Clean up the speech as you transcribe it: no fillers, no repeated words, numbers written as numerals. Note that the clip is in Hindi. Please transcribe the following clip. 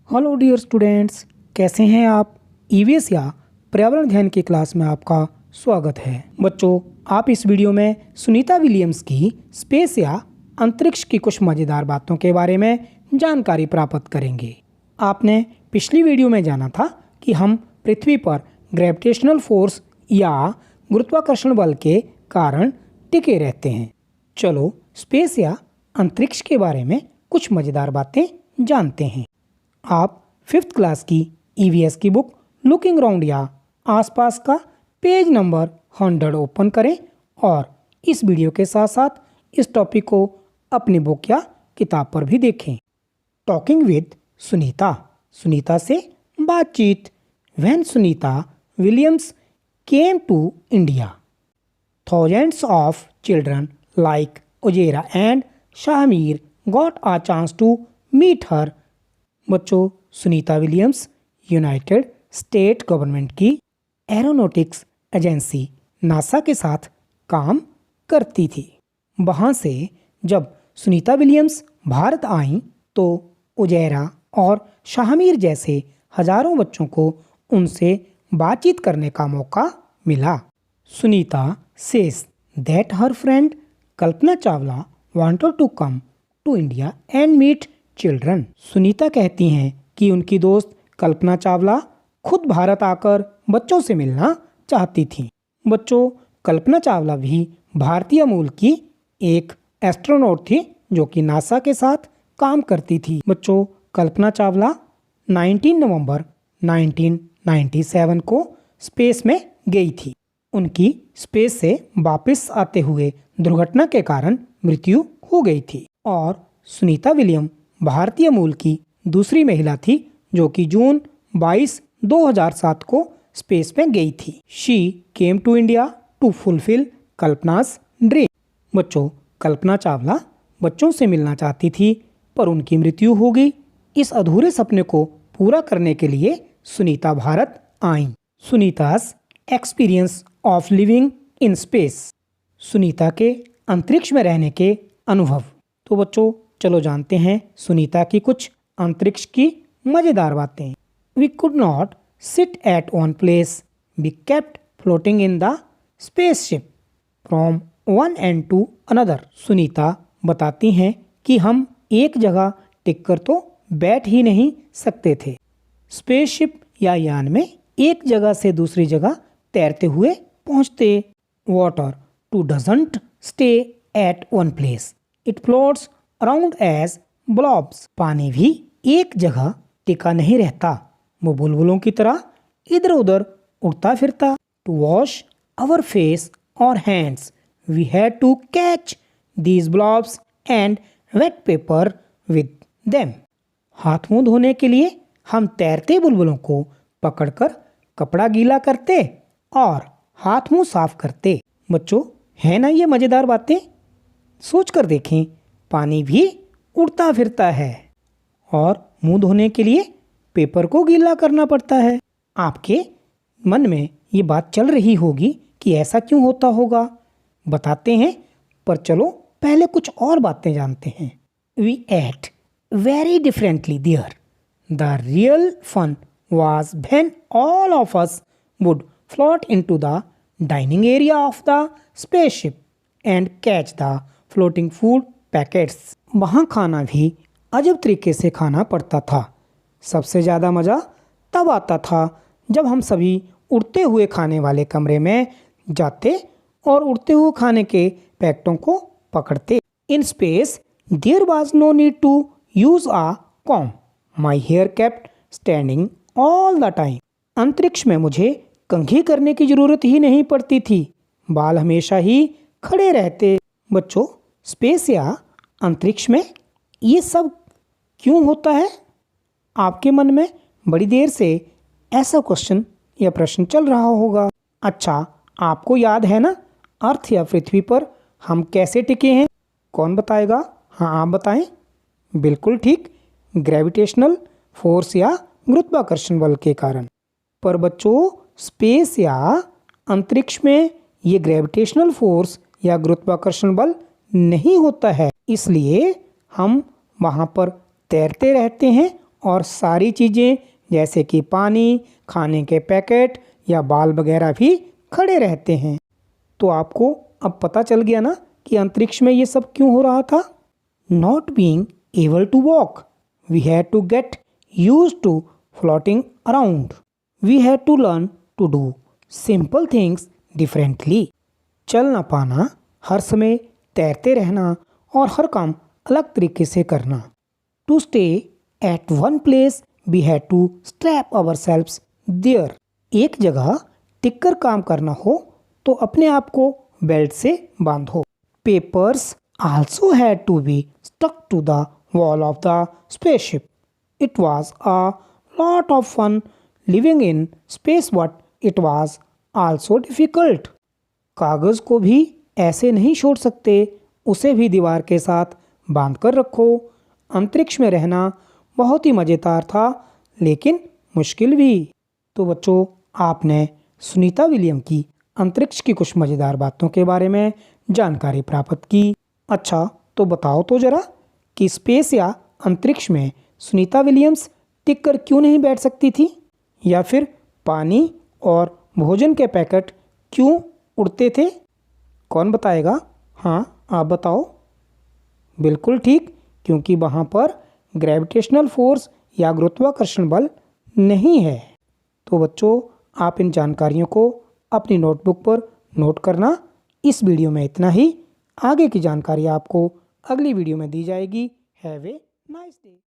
हेलो डियर स्टूडेंट्स, कैसे हैं आप। ईवीएस या पर्यावरण अध्ययन की क्लास में आपका स्वागत है। बच्चों, आप इस वीडियो में सुनीता विलियम्स की स्पेस या अंतरिक्ष की कुछ मज़ेदार बातों के बारे में जानकारी प्राप्त करेंगे। आपने पिछली वीडियो में जाना था कि हम पृथ्वी पर ग्रेविटेशनल फोर्स या गुरुत्वाकर्षण बल के कारण टिके रहते हैं। चलो स्पेस या अंतरिक्ष के बारे में कुछ मज़ेदार बातें जानते हैं। आप 5th क्लास की ईवीएस की बुक लुकिंग अराउंड या आसपास का पेज नंबर 100 ओपन करें और इस वीडियो के साथ साथ इस टॉपिक को अपनी बुक या किताब पर भी देखें। टॉकिंग विद सुनीता, सुनीता से बातचीत। When Sunita Williams came to India, thousands of children like Ujera and Shahmir got a chance to meet her। बच्चों, Sunita Williams United state government की एरोनॉटिक्स एजेंसी नासा के साथ काम करती थी। वहाँ से जब सुनीता विलियम्स भारत आईं तो उजैरा और शाहमीर जैसे हजारों बच्चों को उनसे बातचीत करने का मौका मिला। Sunita says that her friend Kalpana Chawla wanted to come to India and meet children। Sunita कहती हैं कि उनकी दोस्त कल्पना चावला खुद भारत आकर बच्चों से मिलना चाहती थी। बच्चों, कल्पना चावला भी भारतीय मूल की एक एस्ट्रोनॉट थी जो कि नासा के साथ काम करती थी। बच्चों, कल्पना चावला 19 नवंबर 1997 को स्पेस में गई थी। उनकी स्पेस से वापस आते हुए दुर्घटना के कारण मृत्यु हो गई थी और सुनीता विलियम भारतीय मूल की दूसरी महिला थी जो कि जून 22, 2007 को स्पेस में गई थी। She came to India to fulfil Kalpana's dream. बच्चों, कल्पना चावला बच्चों से मिलना चाहती थी पर उनकी मृत्यु हो गई। इस अधूरे सपने को पूरा करने के लिए सुनीता भारत आईं। Sunita's experience of living in space, Sunita के अंतरिक्ष में रहने के अनुभव। तो बच्चों, चलो जानते हैं सुनीता की कुछ अंतरिक्ष की मज़ेदार बातें। We could not sit at one place, we kept floating in the spaceship from one end to another. Sunita बताती हैं कि हम एक जगह टिककर तो बैठ ही नहीं सकते थे। स्पेसशिप या यान में एक जगह से दूसरी जगह तैरते हुए पहुंचते। Water too doesn't stay at one place, it floats around as blobs. पानी भी एक जगह टिका नहीं रहता, वो बुलबुलों की तरह इधर उधर उड़ता फिरता। टू वॉश आवर फेस और hands, we had to catch these blobs and wet paper with them. हाथ मुंह धोने के लिए हम तैरते बुलबुलों को पकड़कर कपड़ा गीला करते और हाथ मुंह साफ करते। बच्चों, है ना ये मज़ेदार बातें। सोच कर देखें, पानी भी उड़ता फिरता है और मुंह धोने के लिए पेपर को गीला करना पड़ता है। आपके मन में ये बात चल रही होगी कि ऐसा क्यों होता होगा, बताते हैं। पर चलो पहले कुछ और बातें जानते हैं। We ate very differently there, the real fun was when all of us would float into the dining area of the spaceship and catch the floating food packets। वहाँ खाना भी अजब तरीके से खाना पड़ता था। सबसे ज़्यादा मज़ा तब आता था जब हम सभी उड़ते हुए खाने वाले कमरे में जाते और उड़ते हुए खाने के पैकेटों को पकड़ते। In space there was no need to use a comb, my hair kept standing all the time. अंतरिक्ष में मुझे कंघी करने की ज़रूरत ही नहीं पड़ती थी, बाल हमेशा ही खड़े रहते। बच्चों, स्पेस या अंतरिक्ष में ये सब क्यों होता है? आपके मन में बड़ी देर से ऐसा क्वेश्चन या प्रश्न चल रहा होगा। अच्छा, आपको याद है ना अर्थ या पृथ्वी पर हम कैसे टिके हैं? कौन बताएगा? हाँ, आप बताएं। बिल्कुल ठीक, ग्रेविटेशनल फोर्स या गुरुत्वाकर्षण बल के कारण। पर बच्चों, स्पेस या अंतरिक्ष में ये ग्रेविटेशनल फोर्स या गुरुत्वाकर्षण बल नहीं होता है, इसलिए हम वहाँ पर तैरते रहते हैं और सारी चीज़ें जैसे कि पानी, खाने के पैकेट या बाल वगैरह भी खड़े रहते हैं। तो आपको अब पता चल गया ना कि अंतरिक्ष में ये सब क्यों हो रहा था। Not being able to walk, we had to get used to floating around, we had to learn to do simple things differently. चल ना पाना, हर समय तैरते रहना और हर काम अलग तरीके से करना। To stay at one place we had to strap ourselves there. एक जगह टिक कर काम करना हो तो अपने आप को बेल्ट से बांधो। Papers also had to be stuck to the wall of the spaceship. It was a lot of fun living in space but it was also difficult. कागज़ को भी ऐसे नहीं छोड़ सकते, उसे भी दीवार के साथ बांध कर रखो। अंतरिक्ष में रहना बहुत ही मज़ेदार था लेकिन मुश्किल भी। तो बच्चों, आपने सुनीता विलियम की अंतरिक्ष की कुछ मज़ेदार बातों के बारे में जानकारी प्राप्त की। अच्छा, तो बताओ तो ज़रा कि स्पेस या अंतरिक्ष में सुनीता विलियम्स टिक कर क्यों नहीं बैठ सकती थी, या फिर पानी और भोजन के पैकेट क्यों उड़ते थे? कौन बताएगा? हाँ, आप बताओ। बिल्कुल ठीक, क्योंकि वहाँ पर ग्रेविटेशनल फोर्स या गुरुत्वाकर्षण बल नहीं है। तो बच्चों, आप इन जानकारियों को अपनी नोटबुक पर नोट करना। इस वीडियो में इतना ही। आगे की जानकारी आपको अगली वीडियो में दी जाएगी। Have a nice day.